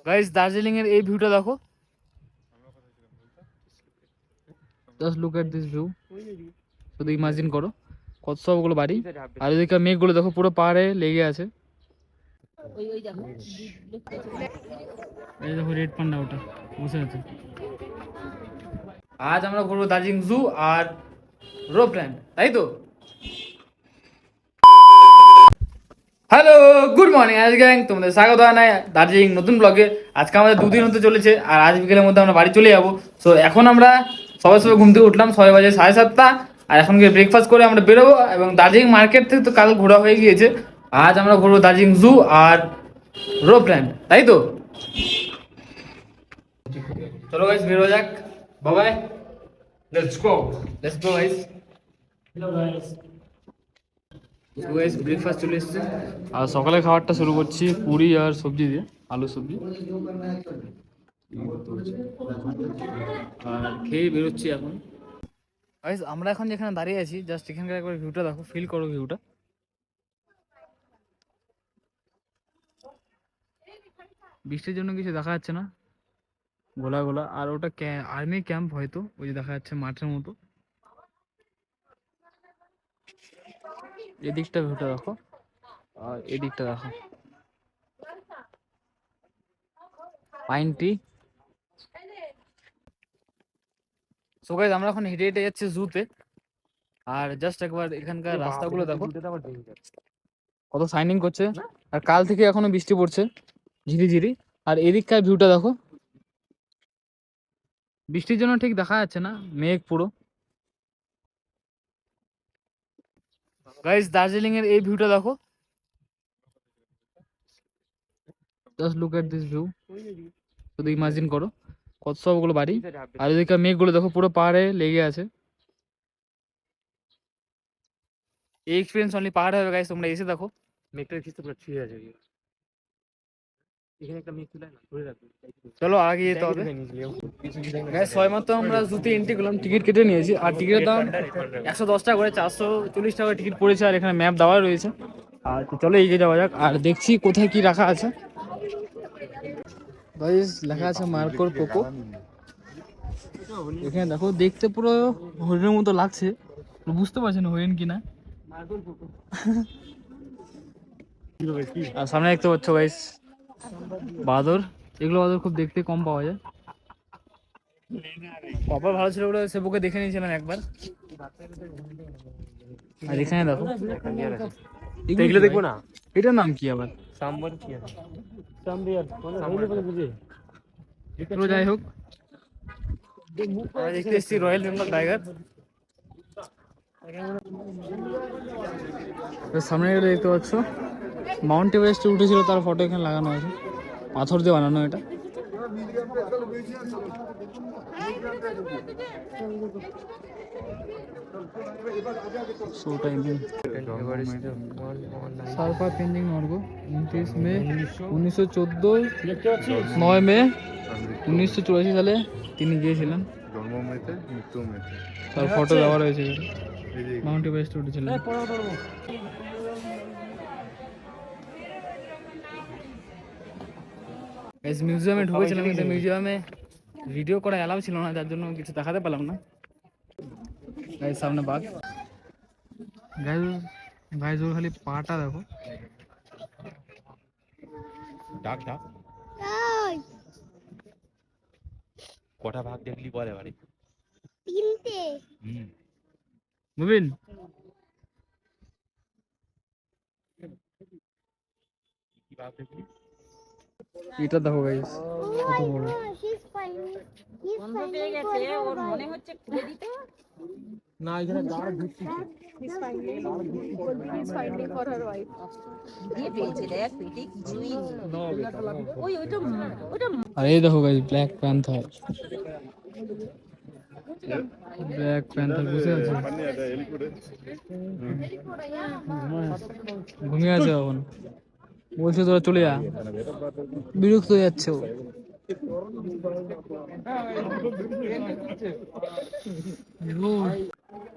Guys Darjeeling এর এই ভিউটা দেখো, just look at this view. শুধু ইমাজিন করো কত সবগুলো বাড়ি, আর এদিকে মেঘগুলো দেখো পুরো পাহাড়ে লেগে আছে। এই দেখো রেড পান্ডা ওটা বসে আছে। আজ আমরা ঘুরবো দার্জিলিং জু আর রোপল্যান্ড, তাই তো? হ্যালো, গুড মর্নিং আজ গ্যাং, তোমাদের স্বাগত জানাই দার্জিলিং নতুন ব্লগে। আজকে আমাদের দুদিন হতে চলেছে আর আজ বিকেলের মধ্যে আমরা বাড়ি চলে যাবো। সো এখন আমরা সবাই সবাই ঘুম থেকে উঠলাম, সবাই বাজে 7:30। আর এখন গিয়ে ব্রেকফাস্ট করে আমরা বেরোবো, এবং দার্জিলিং মার্কেট থেকে তো কাল ঘোরা হয়ে গিয়েছে। আজ আমরা ঘুরবো দার্জিলিং জু আর রোপল্যান্ড, তাই তো? চলো গাইস বেরো যাক, বাবাই, let's go. Let's go guys. Hello guys, তো গাইস ব্রেকফাস্ট চলে এসেছে আর সকালে খাবারটা শুরু করছি পুরি আর সবজি দিয়ে, আলু সবজি। আর খেয়ে বেরোচ্ছি এখন। গাইস আমরা এখন যেখানে দাঁড়িয়ে আছি, জাস্ট এখানকার একবার ভিউটা দেখো, ফিল করো ভিউটা। বৃষ্টির জন্য কিছু দেখা যাচ্ছে না, গোলা গোলা। আর ওটা আর্মি ক্যাম্প হয়তো, ওই যে দেখা যাচ্ছে মাঠের মতো। এদিকটা ভিউটা দেখো, আর এদিকটা দেখো, পাইন ট্রি। সো গাইস আমরা এখন হেঁটে হেঁটে যাচ্ছি জুতে। আর জাস্ট একবার এখানকার রাস্তাগুলো দেখো কত শাইনিং করছে, আর কাল থেকে এখনো বৃষ্টি পড়ছে ঝিরি ঝিরি। আর এদিককার ভিউটা দেখো, বৃষ্টির জন্য ঠিক দেখা যাচ্ছে না, মেঘ পুরো। গাইস দার্জিলিং এর এই ভিউটা দেখো, just look at this view. শুধু ইমাজিন করো কত সবগুলো বাড়ি, আর এদিকে মেঘগুলো দেখো পুরো পাহাড়ে লেগে আছে। এই এক্সপিরিয়েন্স অনলি পাহাড়ে হবে গাইস, তোমরা এসে দেখো। মেঘটার ভিতরে পুরো ছুঁয়ে আছে। এখানে একটা মেঘ তুলে না ধরে রাখবে। চলো আগে যেতে হবে গাইস। সবেমাত্র আমরা জুতে এন্ট্রি করলাম, টিকিট কেটে নিয়েছি। আর টিকিটের দাম 110 টাকা করে, 440 টাকা টিকিট পড়েছে। আর এখানে ম্যাপ দেওয়া রয়েছে। আর তো চলো এগিয়ে যাওয়া যাক, আর দেখছি কোথায় কি রাখা আছে। গাইস লেখা আছে মার্কোর কোকো। এখানে দেখো, দেখতে পুরো হরিণের মতো লাগছে, বুঝতে পারছি না হরিণ কিনা। আর সামনে দেখতে পাচ্ছ গাইস বাদর। এগুলো বাদর খুব দেখতে কম পাওয়া যায়। কপাল ভালো ছিল বলে সে বুকে দেখে নিয়েছিলাম একবার। আর এখানে দেখো, এগুলো দেখবো না। এটার নাম কি আবার? সাম্বার কি আছে? তো যাই হোক, আমরা দেখতে এসেছি রয়্যাল বেঙ্গল টাইগার। সামনে গেলে দেখতে পাচ্ছ মাউন্ট এভারেস্টে উঠেছিল, তার ফটো এখানে লাগানো আছে, পাথর দিয়ে বানানো এটা। সারপা তেনজিং নর্গো 29 মে 1914, 9 মে 1984 সালে তিনি গিয়েছিলেন। জন্ম মেতে মৃত্যু মেতে তার ফটো দেওয়া রয়েছে, মাউন্ট এভারেস্টে উঠেছিলেন। মিউজিয়ামে ঢুকেছিলাম, কিন্তু মিউজিয়ামে ভিডিও করা অ্যালাউ ছিল না, যার জন্য কিছু দেখাতে পেলাম না। গাইস সামনে বাঘ। গাইস ওর খালি পাটা দেখো। ডাক ডাক কটা ভাগ দেখলি বল এবারে? তিনটে। মুবিন কি ভাগ দেখলি? এটা দেখো গাইস কত বড়। বন্ধ পেয়ে গেছে, ওর মনে হচ্ছে খুলে দিতে। না এখানে গাড় ঢুকছে। দিয়ে পেয়েছে, দেখ পেটে কিছুই নেই। ওই ওইটা ওইটা আর এই দেখো guys black panther. Black panther বসে আছে, ঘুমিয়ে আছে এখন। বলছে তোরা চলে যা, বিরক্ত হয়ে যাচ্ছে ও।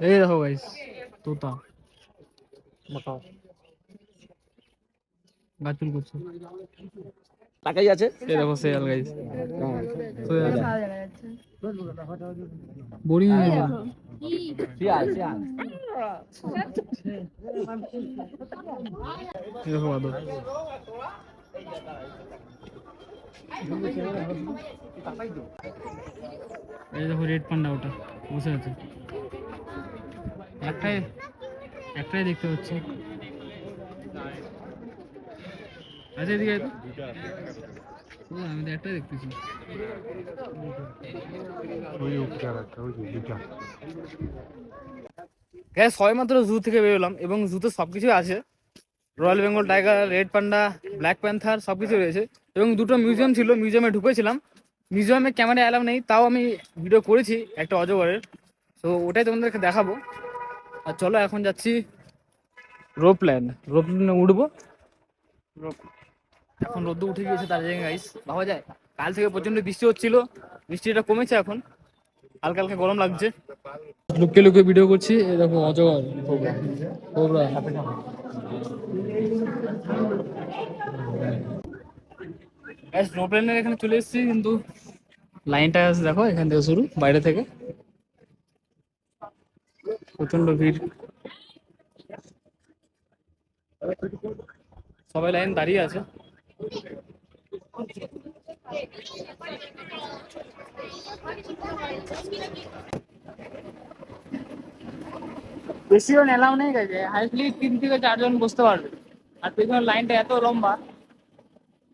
এই দেখো গাইস তোতা গাছুল করছে। টাকাই আছে। এই দেখো শেয়াল গাইস, বোরিং হয়ে গেল। শিয়াল শিয়াল। এই দেখো বাদর। এই দেখো রেড পান্ডা, ওটা বসে আছে। একটাই একটাই দেখতে পাচ্ছি। আচ্ছা এদিকে আয় তো। ও, আমি তো একটাই দেখতেছি। ওই উপরে রাখা, ওই যে দুটা। গ্যাস সবাই মাত্র জু থেকে বেরোলাম এবং জুতে সব কিছুই আছে। Royal Bengal tiger, red panda, black panther সব কিছু রয়েছে এবং দুটো মিউজিয়াম ছিল, মিউজিয়ামে ঢুকেছিলাম। মিউজিয়ামে ক্যামেরা অ্যালাউ নেই, তাও আমি ভিডিও করেছি একটা অজগরের, তো ওটাই তোমাদেরকে দেখাবো। আর চলো এখন যাচ্ছি রোপপ্লেনে উঠবো। এখন রোদ্দু উঠে গিয়েছে দার্জিলিং গাইস, ভাবা যায়। কাল থেকে প্রচন্ড বৃষ্টি হচ্ছিল, বৃষ্টিটা কমেছে এখন, হালকা হালকা গরম লাগছে। লুকিয়ে লুকিয়ে ভিডিও করছি। এই দেখো অজগর, কোবরা। গাইস রোপপ্লেনের এখানে চলে এসেছি, কিন্তু লাইনটা আছে দেখো, এখান থেকে শুরু, বাইরে থেকে প্রচন্ড ভিড়, সবাই লাইন দাঁড়িয়ে আছে। বেশি জন এলাও নেই গেছে, হাইলি 3 থেকে 4 জন বসতে পারবে। আর পেছনের লাইনটা এত লম্বা,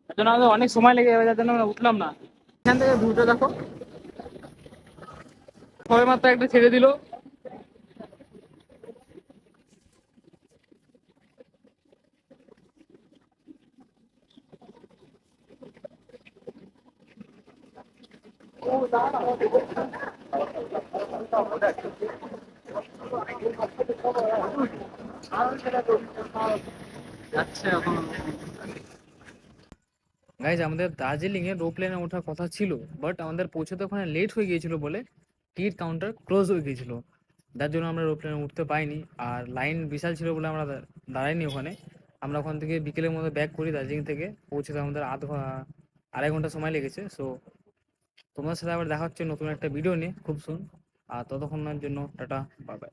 এর জন্য আমাদের অনেক সময় লেগে যাবে, যার জন্য আমরা উঠলাম না। এখান থেকে ভিউটা দেখো, সবে মাত্র একটা ছেড়ে দিল। গাইজ আমাদের দার্জিলিং এ রোপ প্লেনে ওঠার কথা ছিল, বাট আমাদের পৌঁছতে ওখানে লেট হয়ে গিয়েছিল বলে টিকিট কাউন্টার ক্লোজ হয়ে গিয়েছিল, যার জন্য আমরা রোপ প্লেনে উঠতে পাইনি। আর লাইন বিশাল ছিল বলে আমরা দাঁড়াইনি ওখানে। আমরা ওখান থেকে বিকেলের মধ্যে ব্যাক করি, দার্জিলিং থেকে পৌঁছতে আমাদের 2.5 ঘন্টা সময় লেগেছে। সো তোমাদের সাথে আবার দেখা হচ্ছে নতুন একটা ভিডিও নিয়ে খুব সুন। আর ততক্ষণের জন্য টাটা, বাই বাই।